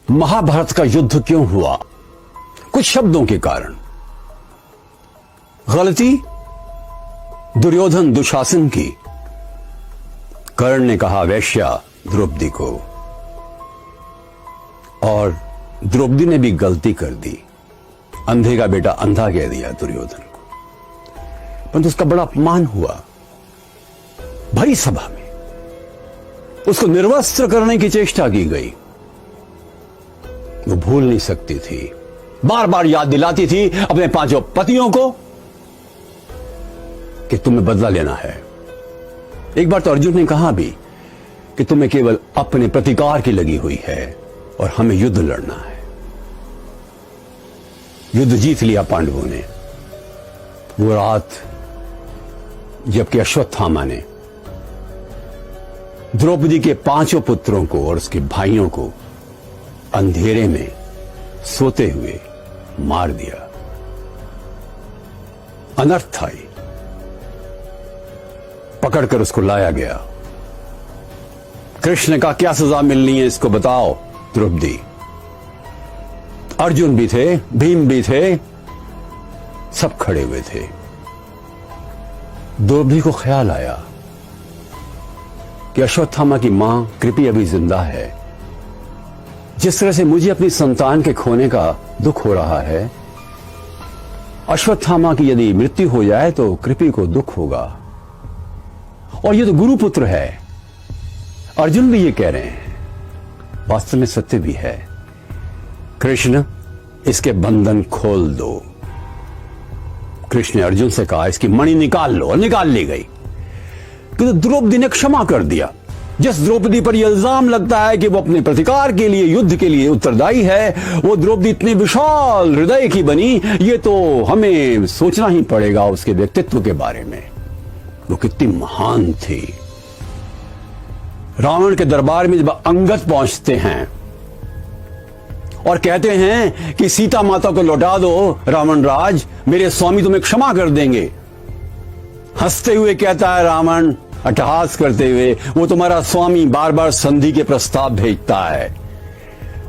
महाभारत का युद्ध क्यों हुआ? कुछ शब्दों के कारण। गलती दुर्योधन दुशासन की। कर्ण ने कहा वैश्या द्रौपदी को, और द्रौपदी ने भी गलती कर दी, अंधे का बेटा अंधा कह दिया दुर्योधन को। परंतु उसका बड़ा अपमान हुआ भरी सभा में, उसको निर्वस्त्र करने की चेष्टा की गई। वो भूल नहीं सकती थी, बार बार याद दिलाती थी अपने पांचों पतियों को कि तुम्हें बदला लेना है। एक बार तो अर्जुन ने कहा भी कि तुम्हें केवल अपने प्रतिकार की लगी हुई है और हमें युद्ध लड़ना है। युद्ध जीत लिया पांडवों ने। वो रात जबकि अश्वत्थामा ने द्रौपदी के पांचों पुत्रों को और उसके भाइयों को अंधेरे में सोते हुए मार दिया। अनर्थ था ये। पकड़कर उसको लाया गया। कृष्ण का क्या सजा मिलनी है इसको बताओ द्रौपदी। अर्जुन भी थे, भीम भी थे, सब खड़े हुए थे। द्रौपदी को ख्याल आया कि अश्वत्थामा की मां कृपी अभी जिंदा है। जिस तरह से मुझे अपनी संतान के खोने का दुख हो रहा है, अश्वत्थामा की यदि मृत्यु हो जाए तो कृपी को दुख होगा। और ये तो गुरुपुत्र है। अर्जुन भी ये कह रहे हैं, वास्तव में सत्य भी है। कृष्ण इसके बंधन खोल दो। कृष्ण ने अर्जुन से कहा इसकी मणि निकाल लो, और निकाल ली गई। तो द्रौपदी ने क्षमा कर दिया। जिस द्रौपदी पर यह इल्जाम लगता है कि वो अपने प्रतिकार के लिए, युद्ध के लिए उत्तरदायी है, वो द्रौपदी इतनी विशाल हृदय की बनी, ये तो हमें सोचना ही पड़ेगा उसके व्यक्तित्व के बारे में। वो कितनी महान थी। रावण के दरबार में जब अंगद पहुंचते हैं और कहते हैं कि सीता माता को लौटा दो रावण राज, मेरे स्वामी तुम्हें क्षमा कर देंगे, हंसते हुए कहता है रावण, अट्टहास करते हुए, वो तुम्हारा स्वामी बार बार संधि के प्रस्ताव भेजता है।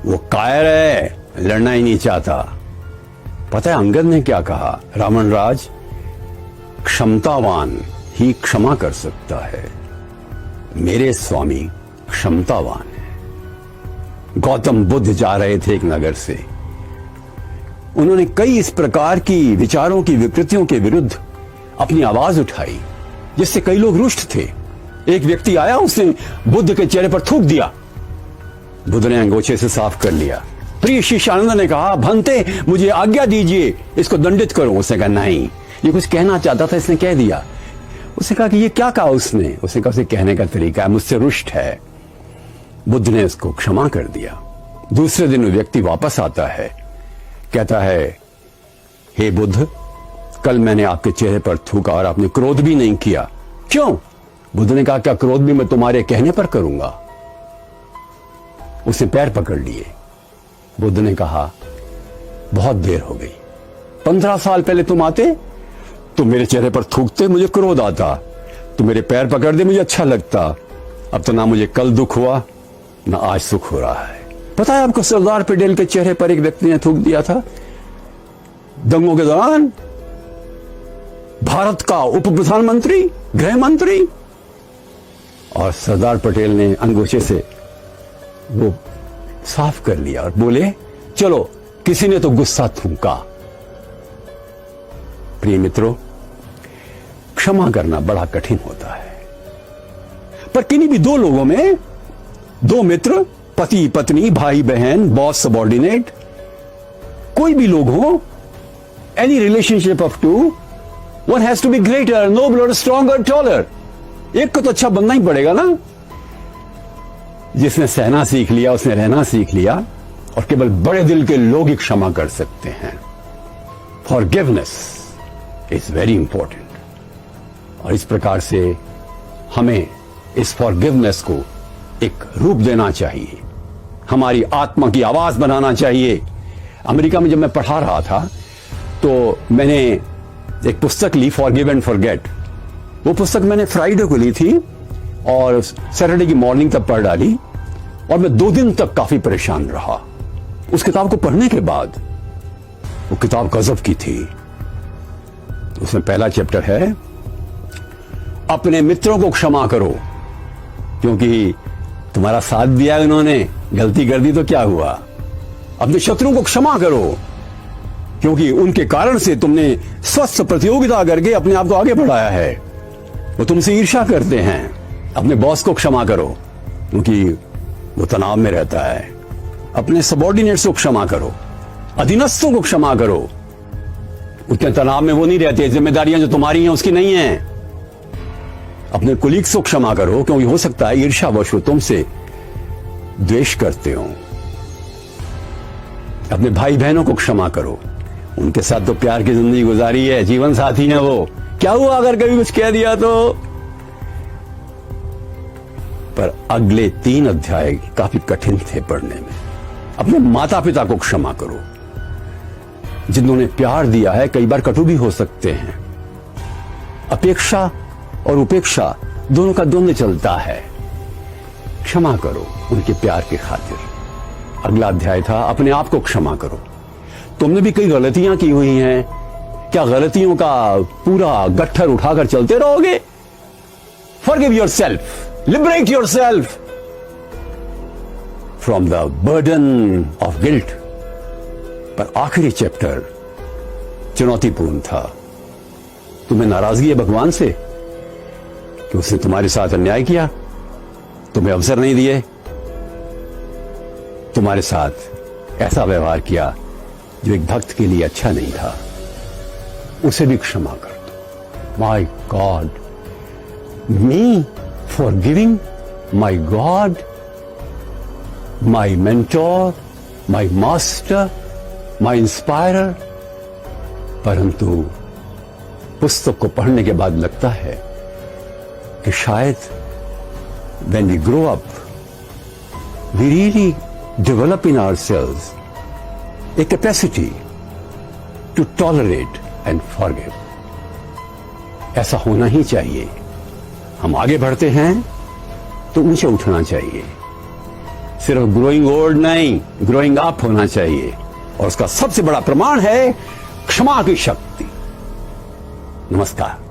वो कायर है, लड़ना ही नहीं चाहता। पता है अंगद ने क्या कहा? रावण राज, क्षमतावान ही क्षमा कर सकता है, मेरे स्वामी क्षमतावान है। गौतम बुद्ध जा रहे थे एक नगर से। उन्होंने कई इस प्रकार की विचारों की विकृतियों के विरुद्ध अपनी आवाज उठाई, जिससे कई लोग रुष्ट थे। एक व्यक्ति आया, उसने बुद्ध के चेहरे पर थूक दिया। बुद्ध ने अंगोछे से साफ कर लिया। प्रिय शिष्यानंद ने कहा, भंते मुझे आज्ञा दीजिए, इसको दंडित करो। उसने कहा नहीं, ये कुछ कहना चाहता था, इसने कह दिया। उसने कहा कि ये क्या कहा उसने? उसने कहा उसे कहने का तरीका है, मुझसे रुष्ट है। बुद्ध ने उसको क्षमा कर दिया। दूसरे दिन वो व्यक्ति वापस आता है, कहता है, हे बुद्ध, कल मैंने आपके चेहरे पर थूका और आपने क्रोध भी नहीं किया, क्यों? बुद्ध ने कहा, क्या क्रोध भी मैं तुम्हारे कहने पर करूंगा? उसने पैर पकड़ लिए। बुद्ध ने कहा, बहुत देर हो गई। 15 साल पहले तुम आते, तुम मेरे चेहरे पर थूकते, मुझे क्रोध आता। तुम मेरे पैर पकड़ दे, मुझे अच्छा लगता। अब तो ना मुझे कल दुख हुआ, ना आज सुख हो रहा है। पता है आपको, सरदार पटेल के चेहरे पर एक व्यक्ति ने थूक दिया था दंगों के दौरान। भारत का उप प्रधानमंत्री, गृह मंत्री, और सरदार पटेल ने अंगूठे से वो साफ कर लिया और बोले, चलो किसी ने तो गुस्सा थूका। प्रिय मित्रों, क्षमा करना बड़ा कठिन होता है। पर किन्हीं भी दो लोगों में, दो मित्र, पति पत्नी, भाई बहन, बॉस सबॉर्डिनेट, कोई भी लोग हो, any relationship of two, one has to be greater, nobler, stronger, taller. एक को तो अच्छा बनना ही पड़ेगा ना। जिसने सहना सीख लिया, उसने रहना सीख लिया, और केवल बड़े दिल के लोग ही क्षमा कर सकते हैं। Forgiveness is very important. और इस प्रकार से हमें इस फॉरगिवनेस को एक रूप देना चाहिए, हमारी आत्मा की आवाज बनाना चाहिए। अमेरिका में जब मैं पढ़ा रहा था तो मैंने एक पुस्तक ली, फॉरगिव एंड फॉरगेट। वो पुस्तक मैंने फ्राइडे को ली थी और सैटरडे की मॉर्निंग तक पढ़ डाली, और मैं 2 दिन तक काफी परेशान रहा। उस किताब को पढ़ने के बाद, वो किताब गजब की थी। उसमें पहला चैप्टर है, अपने मित्रों को क्षमा करो, क्योंकि तुम्हारा साथ दिया उन्होंने, गलती कर दी तो क्या हुआ। अपने शत्रुओं को क्षमा करो, क्योंकि उनके कारण से तुमने स्वस्थ प्रतियोगिता करके अपने आप को आगे बढ़ाया है। वो तुमसे ईर्ष्या करते हैं। अपने बॉस को क्षमा करो, क्योंकि वो तनाव में रहता है। अपने सबॉर्डिनेट्स को क्षमा करो, अधीनस्थों को क्षमा करो, उतने तनाव में वो नहीं रहते। जिम्मेदारियां जो तुम्हारी हैं उसकी नहीं है। अपने कुलीग्स को क्षमा करो, क्योंकि हो सकता है ईर्ष्यावश वो तुमसे द्वेष करते हो। अपने भाई बहनों को क्षमा करो, उनके साथ तो प्यार की जिंदगी गुजारी है, जीवन साथी है वो। क्या हुआ अगर कभी कुछ कह दिया तो। पर अगले 3 अध्याय काफी कठिन थे पढ़ने में। अपने माता पिता को क्षमा करो, जिन्होंने प्यार दिया है, कई बार कटु भी हो सकते हैं। अपेक्षा और उपेक्षा दोनों का द्वंद्व चलता है। क्षमा करो उनके प्यार की खातिर। अगला अध्याय था, अपने आप को क्षमा करो। तुमने भी कई गलतियां की हुई हैं, क्या गलतियों का पूरा गट्ठर उठाकर चलते रहोगे? Forgive yourself, liberate yourself from the burden of guilt. पर आखिरी चैप्टर चुनौतीपूर्ण था। तुम्हें नाराजगी है भगवान से कि उसने तुम्हारे साथ अन्याय किया, तुम्हें अवसर नहीं दिए, तुम्हारे साथ ऐसा व्यवहार किया जो एक भक्त के लिए अच्छा नहीं था। उसे भी क्षमा कर दो। My God, me for giving my God, my mentor, my master, my inspirer. परंतु पुस्तक को पढ़ने के बाद लगता है कि शायद when we grow up, we really develop in ourselves a capacity to tolerate and forgive. ऐसा होना ही चाहिए। हम आगे बढ़ते हैं तो ऊंचे उठना चाहिए। सिर्फ ग्रोइंग ओल्ड नहीं, ग्रोइंग अप होना चाहिए। और उसका सबसे बड़ा प्रमाण है क्षमा की शक्ति। नमस्कार।